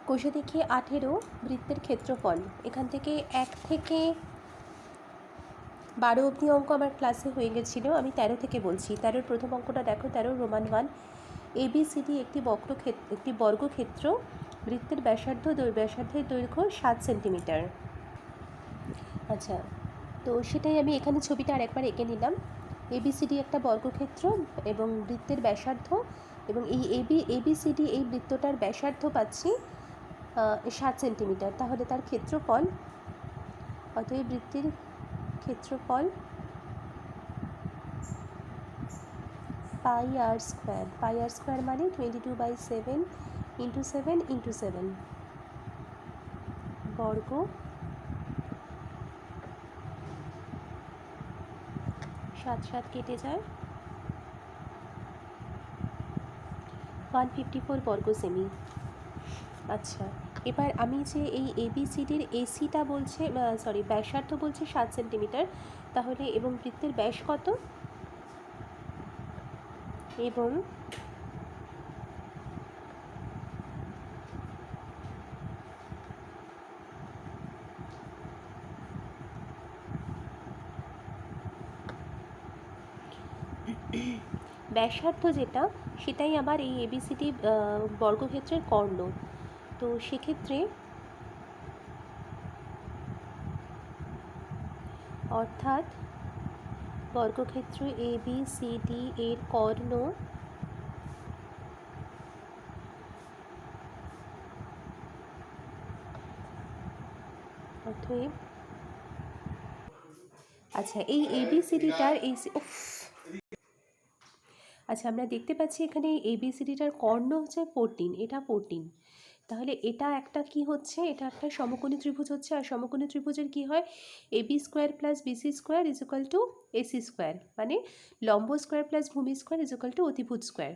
কোষে দেখি 18 বৃত্তের ক্ষেত্রফল। এখান থেকে 1 থেকে 12 অবধি অঙ্ক আমার ক্লাসে হয়ে গেছিলো। আমি 13 থেকে বলছি। 13 প্রথম অঙ্কটা দেখো, 13 রোমান 1। ABCD একটি বর্গক্ষেত্র, বৃত্তের ব্যাসার্ধের দৈর্ঘ্য 7 সেন্টিমিটার। আচ্ছা, তো সেটাই আমি এখানে ছবিটা আরেকবার এঁকে নিলাম। ABCD একটা বর্গক্ষেত্র এবং বৃত্তের ব্যাসার্ধ, এবং এই ABCD এই বৃত্তটার ব্যাসার্ধ পাচ্ছি 7 সেন্টিমিটার। তাহলে তার ক্ষেত্রফল, অতএব বৃত্তের ক্ষেত্রফল পাই আর স্কোয়ার। পাই আর স্কোয়ার মানে 22/7 × 7 × 7 বর্গ, 7 7 কেটে যায়, 154 বর্গ সেমি। আচ্ছা, এবার আমি যে এই ABCDর এসিটা বলছে, ব্যাসার্ধ বলছে 7 সেন্টিমিটার, তাহলে এবং বৃত্তের ব্যাস কত, এবং ব্যাসার্ধ যেটা, সেটাই আবার এই ABCD বর্গক্ষেত্রের কর্ণ। তো সেক্ষেত্রে অর্থাৎ বর্গক্ষেত্র ABCD এর কর্ণ অতএব, আচ্ছা এই ABCDটার এই আচ্ছা আমরা দেখতে পাচ্ছি এখানে ABCDটার কর্ণ হচ্ছে 14, এটা 14। তাহলে এটা একটা কি হচ্ছে, এটা একটা সমকোণী ত্রিভুজ হচ্ছে। আর সমকোণী ত্রিভুজের কি হয়, AB square plus BC square equal to AC square, মানে লম্ব স্কোয়ার প্লাস ভূমি স্কোয়ার ইকুয়াল টু অতিভুজ স্কোয়ার।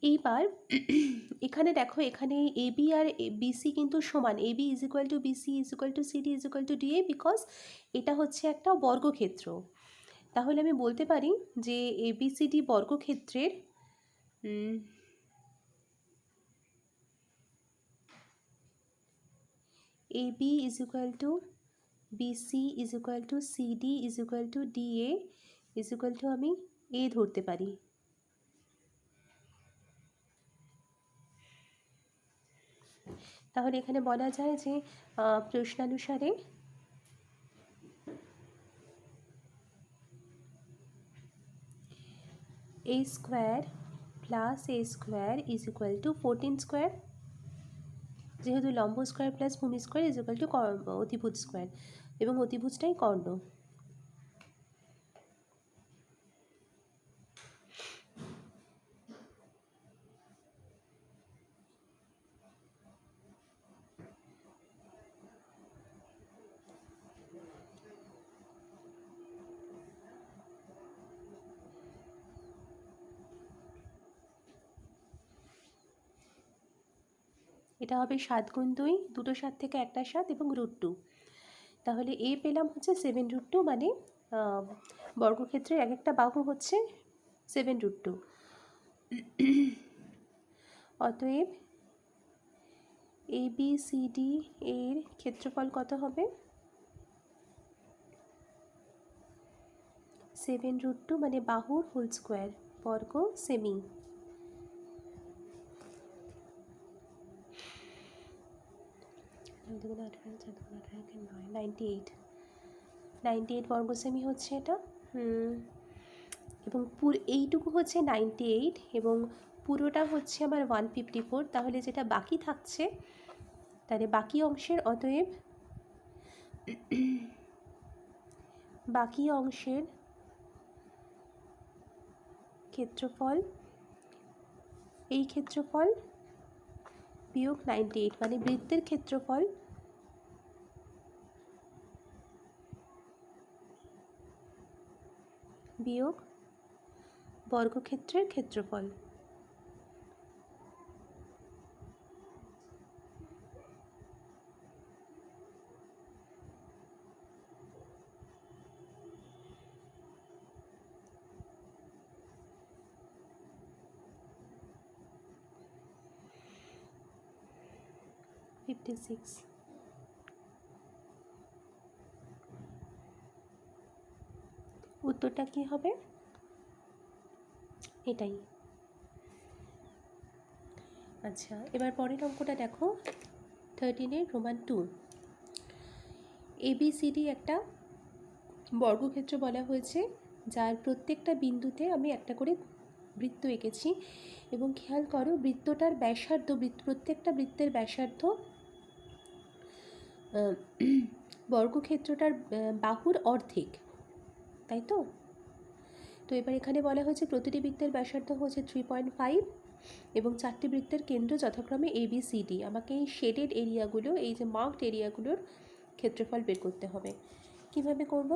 এইবার এখানে দেখো, এখানে AB আর BC কিন্তু সমান। AB is equal two BC is equal two CD is equal two DA, because এটা হচ্ছে একটা বর্গক্ষেত্র। তাহলে আমি বলতে পারি যে ABCD বর্গক্ষেত্রের AB is equal two BC is equal two CD is equal two DA is equal two আমি A ধরতে পারি। তাহলে এখানে বলা যায় যে প্রশ্নানুসারে A square plus A square is equal two 14 square, যেহেতু লম্ব স্কোয়ার প্লাস ভূমি স্কোয়ার ইজ ইকুয়াল টু অতিভুজ স্কোয়ার, এবং অতিভুজটাই কর্ণ। এটা হবে 7 গুণ 2, দুটো 7 থেকে একটা 7 এবং √2। তাহলে A পেলাম হচ্ছে 7√2, মানে বর্গক্ষেত্রের এক একটা বাহু হচ্ছে 7√2। অতএব ABCD এর ক্ষেত্রফল কত হবে, 7√2 মানে বাহুর হোল স্কোয়ার বর্গ সেমি। দেখুন 98 বর্গ সেমি হচ্ছে এটা। এবং এইটুকু হচ্ছে 98 এবং পুরোটা হচ্ছে আমার 154। তাহলে যেটা বাকি থাকছে, তাহলে বাকি অংশের, অতএব বাকি অংশের ক্ষেত্রফল, এই ক্ষেত্রফল বিয়োগ 98, মানে বৃত্তের ক্ষেত্রফল বিয়োগ বর্গক্ষেত্রের ক্ষেত্রফল। 56। উত্তরটা কি হবে? এটাই। আচ্ছা, এবার পরের অঙ্কটা দেখো, 13-এর রোমান 2। ABCD একটা বর্গক্ষেত্র বলা হয়েছে, যার প্রত্যেকটা বিন্দুতে আমি একটা করে বৃত্ত এঁকেছি, এবং খেয়াল করো বৃত্তটার ব্যাসার্ধ, প্রত্যেকটা বৃত্তের ব্যাসার্ধ বর্গক্ষেত্রটার বাহুর অর্ধেক, তাই তো? তো এবার এখানে বলা হয়েছে প্রতিটি বৃত্তের ব্যাসার্ধ হচ্ছে 3.5 এবং 4টি বৃত্তের কেন্দ্র যথাক্রমে ABCD। আমাকে এই শেডেড এরিয়াগুলো, এই যে মার্কড এরিয়াগুলোর ক্ষেত্রফল বের করতে হবে। কিভাবে করব?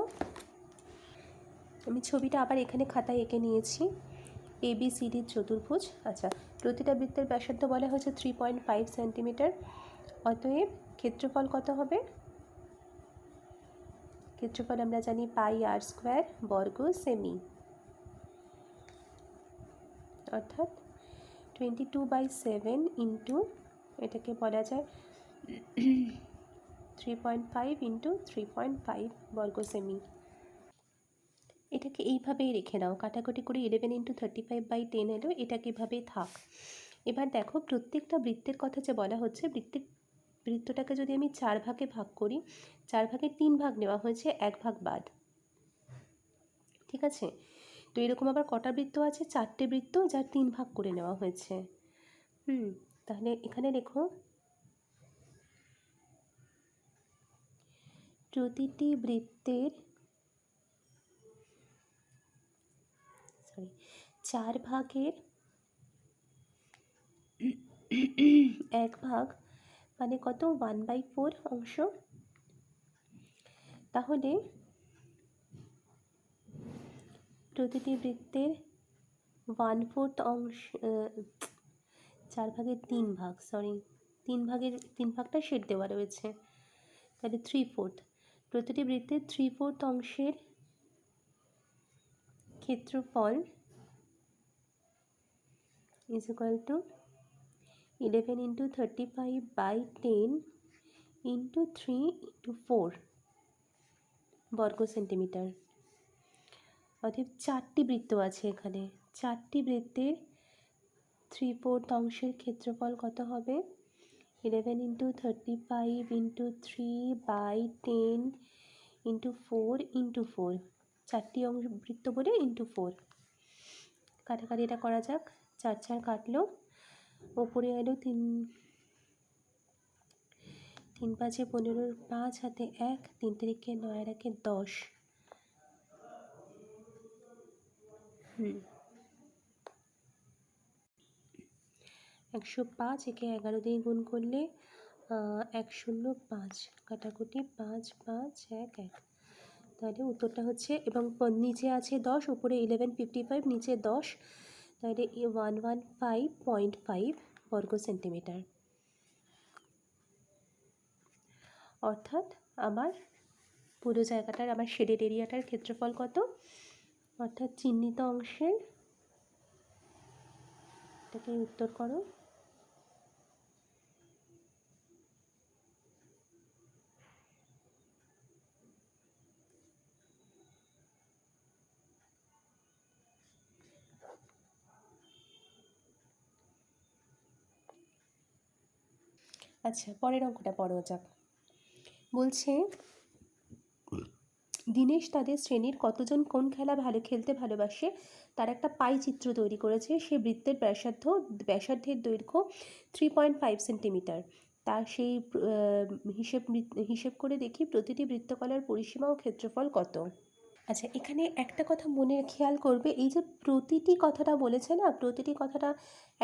আমি ছবিটা আবার এখানে খাতায় এঁকে নিয়েছি। ABCDর চতুর্ভুজ। আচ্ছা, প্রতিটা বৃত্তের ব্যাসার্ধ বলা হয়েছে 3.5 সেন্টিমিটার। অতএব ক্ষেত্রফল কত হবে? ক্ষেত্রফল আমরা জানি πr² বর্গ সেমি, অর্থাৎ 22/7 ইন্টু, এটাকে বলা যায় 3.5 ইন্টু 3.5 বর্গ সেমি। এটাকে এইভাবেই রেখে দাও, কাটাকুটি করে 11 ইন্টু 35/10 এলো, এটাকে এভাবেই থাক। এবার দেখো প্রত্যেকটা বৃত্তের কথা যে বলা হচ্ছে, বৃত্তটাকে যদি আমি 4 ভাগে ভাগ করি, 4 ভাগের 3 ভাগ নেওয়া হয়েছে, 1 ভাগ বাদ। ঠিক আছে, তো এরকম আবার কটা বৃত্ত আছে? 4টে বৃত্ত, যার 3 ভাগ করে নেওয়া হয়েছে। তাহলে এখানে দেখো প্রতিটি বৃত্তের 4 ভাগের 1 ভাগ মানে কত? 1/4 অংশ। তাহলে প্রতিটি বৃত্তের 1/4 অংশ, 4 ভাগের 3 ভাগ, 3 ভাগটা শেড দেওয়া রয়েছে, তাহলে 3/4। প্রতিটি বৃত্তের 3/4 অংশের ক্ষেত্রফল is equal to 11 into 35/10 into 3 into 4 বর্গ সেন্টিমিটার। অর্থাৎ 4টি বৃত্ত আছে এখানে, 4টি বৃত্তের 3/4 অংশের ক্ষেত্রফল কত হবে? 11 into 35 into 3/10 into 4 into 4, 4টি অংশ বৃত্ত বলে into 4। কাটাকাটিটা করা যাক, 4 4 কাটলো, ওপরে এলো 3 3 5 15, 5 হাতে 1, 3 3 9 আর 1 10। 105, একে 11 দিয়ে গুণ করলে 105, কাটাকুটি 5 5 1 1। তাহলে উত্তরটা হচ্ছে, এবং নিচে আছে 10, উপরে 1155, নিচে 10, তাহলে 115.5 বর্গ সেন্টিমিটার। অর্থাৎ আমার পুরো জায়গাটার, আমার শেডেড এরিয়াটার ক্ষেত্রফল কত? অর্থাৎ চিহ্নিত অংশের, এটাকে উত্তর করো, আচ্ছা পরের অঙ্কটা পড়ো যাক। বলছে দীনেশ তাদের শ্রেণীর কতজন কোন খেলা খেলতে ভালোবাসে তার একটা পাই চিত্র তৈরি করেছে। সে বৃত্তের ব্যাসার্ধের দৈর্ঘ্য 3.5 সেন্টিমিটার। তার সেই হিসেব করে দেখি প্রতিটি বৃত্তকলার পরিসীমা ও ক্ষেত্রফল কত। আচ্ছা, এখানে একটা কথা মনে খেয়াল করবে, এই যে প্রতিটি কথাটা বলেছে না, প্রতিটি কথাটা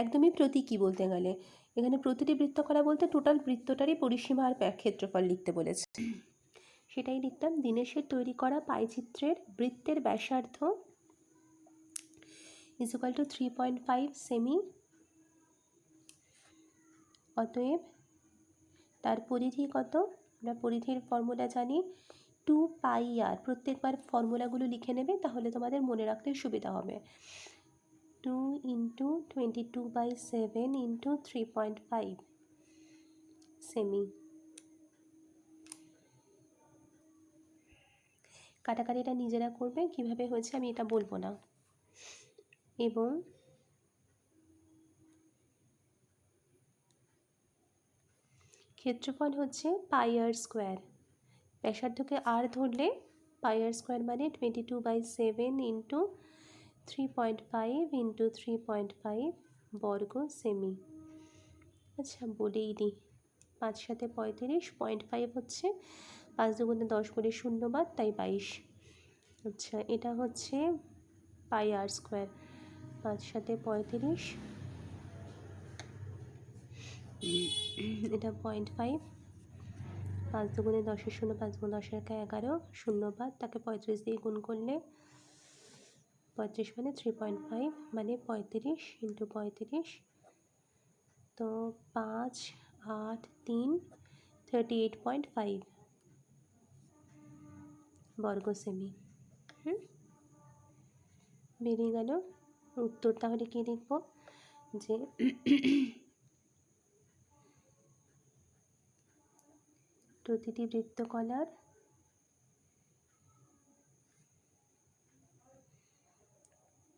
একদমই প্রতীকী বলতে গেলে। এখানে প্রতিটি বৃত্তকলা বলতে টোটাল বৃত্তটারই পরিসীমা আর ক্ষেত্রফল লিখতে বলেছে, সেটাই লিখতাম। দীনেশের তৈরি করা পাইচিত্রের বৃত্তের ব্যাসার্ধ ইজ ইকুয়াল টু 3.5 সেমি। অতএব তার পরিধি কত? আমরা পরিধির ফর্মুলা জানি 2πr। প্রত্যেকবার ফর্মুলাগুলো লিখে নেবে, তাহলে তোমাদের মনে রাখতে সুবিধা হবে। 2 × 22/7 × 3.5 সেমি। কাটাকাটিটা নিজেরা করবে, কিভাবে হয়েছে আমি এটা বলবো না। এবং ক্ষেত্রফল হচ্ছে পাই আর স্কোয়ার। ব্যাসার্ধকে আর ধরলে পাই আর স্কোয়ার মানে 22/7 ইন্টু 3.5 ইন্টু 3.5 বর্গ সেমি। আচ্ছা বলেই দিই, 5 সাথে 35, 0.5 হচ্ছে 5 দুগুণে 10 করে 0 বাদ, তাই 22। আচ্ছা এটা হচ্ছে পাই আর স্কোয়ার, 5 সাথে 35, এটা 0.5, 5 দুগুণে 10-এর 0, 5 গুণ 10 এর 11, 0 বাদ, তাকে 35 দিয়ে গুণ করলে 35 মানে 3.5 মানে 35 ইন্টু 35, তো 5, 8, 3, 38.5 বর্গ সেমি। বেরিয়ে গেল উত্তর। তাহলে কি লিখব, যে প্রতিটি বৃত্তকলার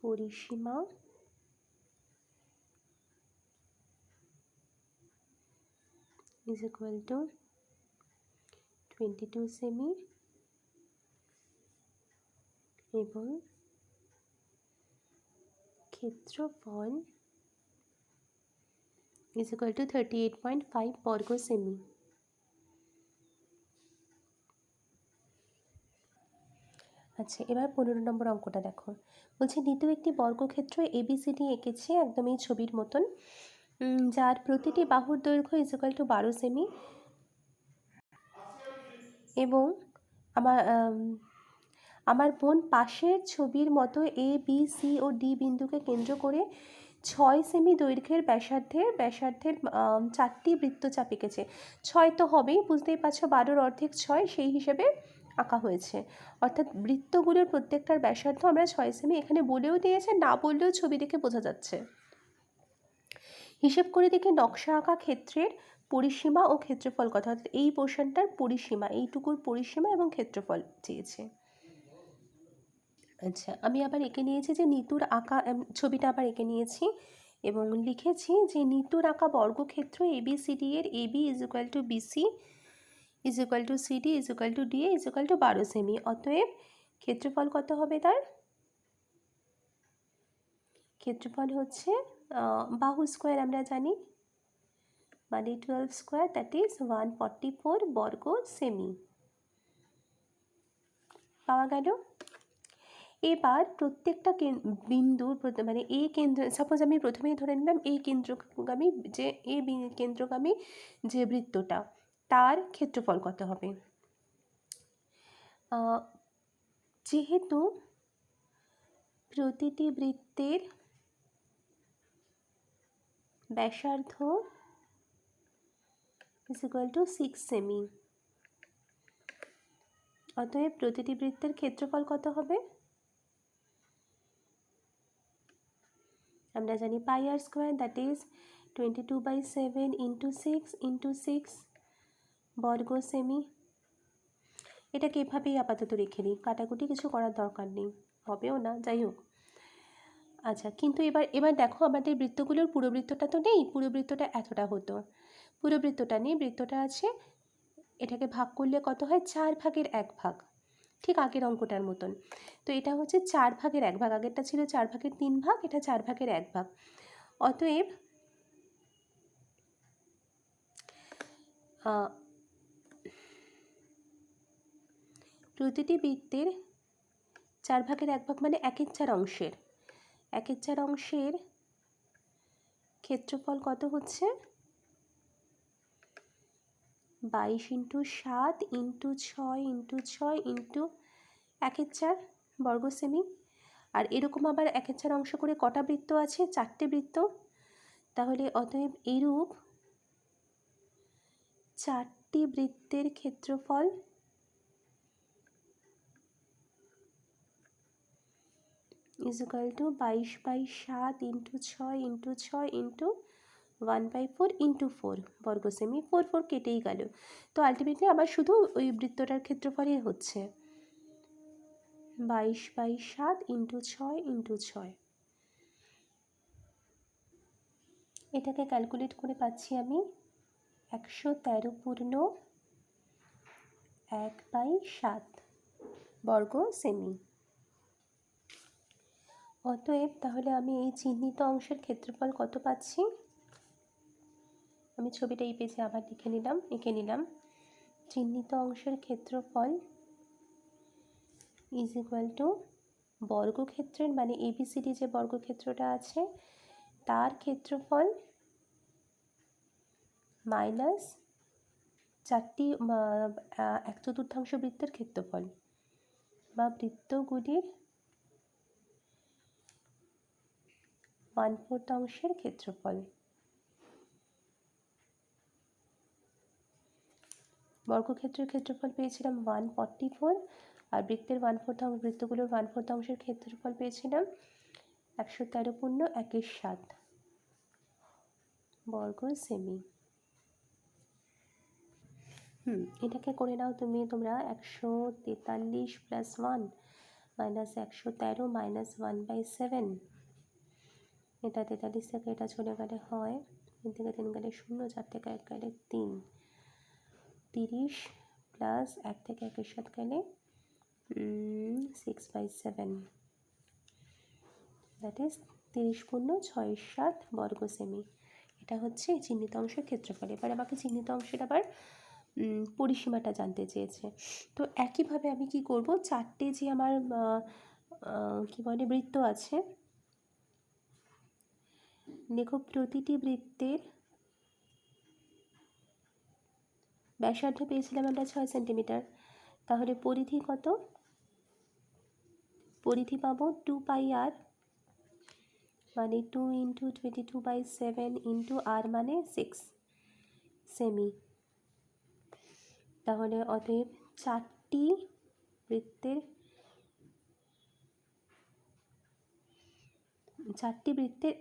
পরিসীমা is equal to 22 সেমি এবং ক্ষেত্রফল is equal to 38.5 বর্গ সেমি। আচ্ছা এবার 15 নম্বর অঙ্কটা দেখো। বলছে নিতু একটি বর্গক্ষেত্র এবিসিডি এঁকেছে একদম এই ছবির মতন, যার প্রতিটি বাহুর দৈর্ঘ্য is equal to 12 সেমি এবং আমার বোন পাশের ছবির মতো A B C O D বিন্দুকে কেন্দ্র করে 6 সেমি দৈর্ঘ্যের ব্যাসার্ধের 4টি বৃত্তচাপ এঁকেছে। 6 তো হবেই, বুঝতেই পারছো, 12-র অর্ধেক 6, সেই হিসেবে আঁকা হয়েছে। অর্থাৎ বৃত্তগুলোর প্রত্যেকটার ব্যাসার্ধ আমরা 6 সেমি, এখানে বলেও দিয়েছে, না বললেও ছবি দেখে বোঝা যাচ্ছে। হিসেব করে দেখে নকশা আঁকা ক্ষেত্রের পরিসীমা ও ক্ষেত্রফল কথা, অর্থাৎ এই পোর্শনটার পরিসীমা, এইটুকুর পরিসীমা এবং ক্ষেত্রফল চেয়েছে। আচ্ছা আমি আবার এঁকে নিয়েছি যে নিতুর আঁকা ছবিটা আবার এঁকে নিয়েছি এবং লিখেছি যে নিতুর আঁকা বর্গক্ষেত্র এবিসিডি এর AB is equal to BC is equal to CD is equal to DA is equal to 12 সেমি। অতএব ক্ষেত্রফল কত হবে তার? ক্ষেত্রফল হচ্ছে বাহু স্কোয়ার আমরা জানি, মানে 12 স্কোয়ার, দ্যাট ইজ 144 বর্গ সেমি পাওয়া গেল। এবার প্রত্যেকটা বিন্দুর মানে এই কেন্দ্র, সাপোজ আমি প্রথমেই ধরে নিলাম এই কেন্দ্রগামী কেন্দ্রগামী যে বৃত্তটা, তার ক্ষেত্রফল কত হবে। যেহেতু প্রতিটি বৃত্তের ব্যাসার্ধ ইজ ইকুয়াল টু 6 সেমি, অতএব প্রতিটি বৃত্তের ক্ষেত্রফল কত হবে? আমরা জানি pi r square, that is 22/7 into 6 into 6 বর্গ সেমি। এটাকে এভাবেই আপাতত রেখে দিই, কাটাকুটি কিছু করার দরকার নেই, হবেও না, যাই হোক। আচ্ছা কিন্তু এবার দেখো আমাদের বৃত্তগুলোর পুরো বৃত্তটা তো নেই, পুরো বৃত্তটা এতটা হতো, পুরো বৃত্তটা নেই, বৃত্তটা আছে, এটাকে ভাগ করলে কত হয়, 4/1 ঠিক আগের অঙ্কটার মতন। তো এটা হচ্ছে 4/1, আগেরটা ছিল 4/3, এটা 4/1। অতএব প্রতিটি বৃত্তের 4/1 মানে 1/4 অংশের 1/4 অংশের ক্ষেত্রফল কত হচ্ছে, 22 ইন্টু 7 ইন্টু 6 ইন্টু 6 ইন্টু 1/4 বর্গ সেমি। আর এরকম আবার 1/4 অংশ করে কটা বৃত্ত আছে, 4টে বৃত্ত। তাহলে অতএব এরূপ 4টি বৃত্তের ক্ষেত্রফল is equal two 22/7 into 6 into 6 into 1/4 into 4 বর্গ সেমি, 4 কেটেই গেল। তো আলটিমেটলি আমার শুধু ওই বৃত্তটার ক্ষেত্রফলই হচ্ছে 22/7 ইন্টু 6 ইন্টু 6। এটাকে ক্যালকুলেট করে পাচ্ছি আমি 113.1/7 বর্গ সেমি। অতএব তাহলে আমি এই চিহ্নিত অংশের ক্ষেত্রফল কত পাচ্ছি? আমি ছবিটা এই পেজে আবার এঁকে নিলাম। চিহ্নিত অংশের ক্ষেত্রফল ইজ ইকুয়াল টু বর্গক্ষেত্রের মানে এবিসিডি যে বর্গক্ষেত্রটা আছে তার ক্ষেত্রফল মাইনাস 4টি 1/4 বৃত্তের ক্ষেত্রফল বা বৃত্তগুলির 1/4 অংশের ক্ষেত্রফল। বর্গক্ষেত্রের ক্ষেত্রফল পেয়েছিলাম 144 আর বৃত্তগুলোর 1/4 অংশের ক্ষেত্রফল পেয়েছিলাম 113.1/7 বর্গ সেমি। এটাকে করে নাও তোমরা 143 + 1 - 113 - 1/7। এটা 43 থেকে এটা চলে গেলে হয় 3 থেকে 3 গেলে 0, 4 থেকে 1 গেলে 3, 30 প্লাস 1 থেকে 1-এর সাথে গেলে 6/7, দ্যাট ইজ 30 × 6 = 7 বর্গ সেমি। এটা হচ্ছে চিহ্নিত অংশের ক্ষেত্রফল। এবার আমাকে চিহ্নিত অংশের আবার পরিসীমাটা জানতে চেয়েছে। তো একইভাবে আমি কি করব, 4টে যে আমার কি বলে বৃত্ত আছে, দেখো প্রতিটি বৃত্তের ব্যাসার্ধ পেয়েছিলাম আমরা 6 সেন্টিমিটার। তাহলে পরিধি কত? পরিধি পাবো 2πr মানে 2 × 22/7 ইন্টু r মানে 6 সেমি। তাহলে অতএব 4টি বৃত্তের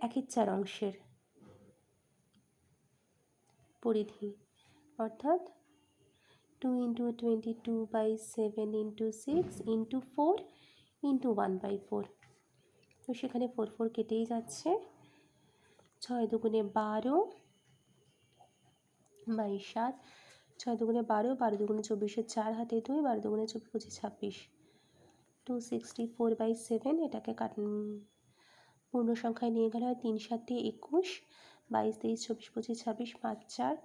এক 4 অংশের পরিধি অর্থাৎ 2 × 22/7 ইন্টু 6 ইন্টু 4 ইন্টু 1/4। তো সেখানে 4 কেটেই যাচ্ছে। 6 দুগুণে 12/7, 6 দুগুণে 12, 12 দুগুণে 24, 4 হাতে 2, 12 দুগুণে 24, 25, 264/7। এটাকে পূর্ণ সংখ্যায় নিয়ে গেলে হয় 3 × 7 = 21, 22, 23, 24, 25, 26, 5, 4,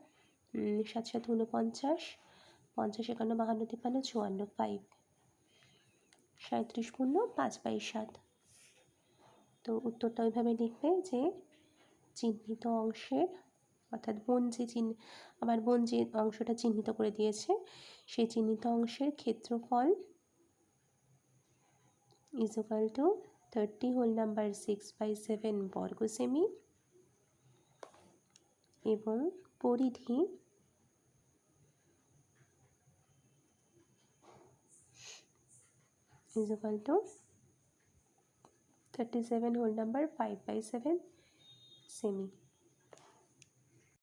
7, 7, 49, 50, 51, 52, 53, 54, 5, 37 পূর্ণ 5/7। তো উত্তরটা ওইভাবে লিখবে যে চিহ্নিত অংশের অর্থাৎ আমার বোন যে অংশটা চিহ্নিত করে দিয়েছে সেই চিহ্নিত অংশের ক্ষেত্রফল ইজ ইকুয়াল টু 30(6/7 বর্গ সেমি এবং পরিধি ইজ ইকুয়াল টু 37 5/7 সেমি।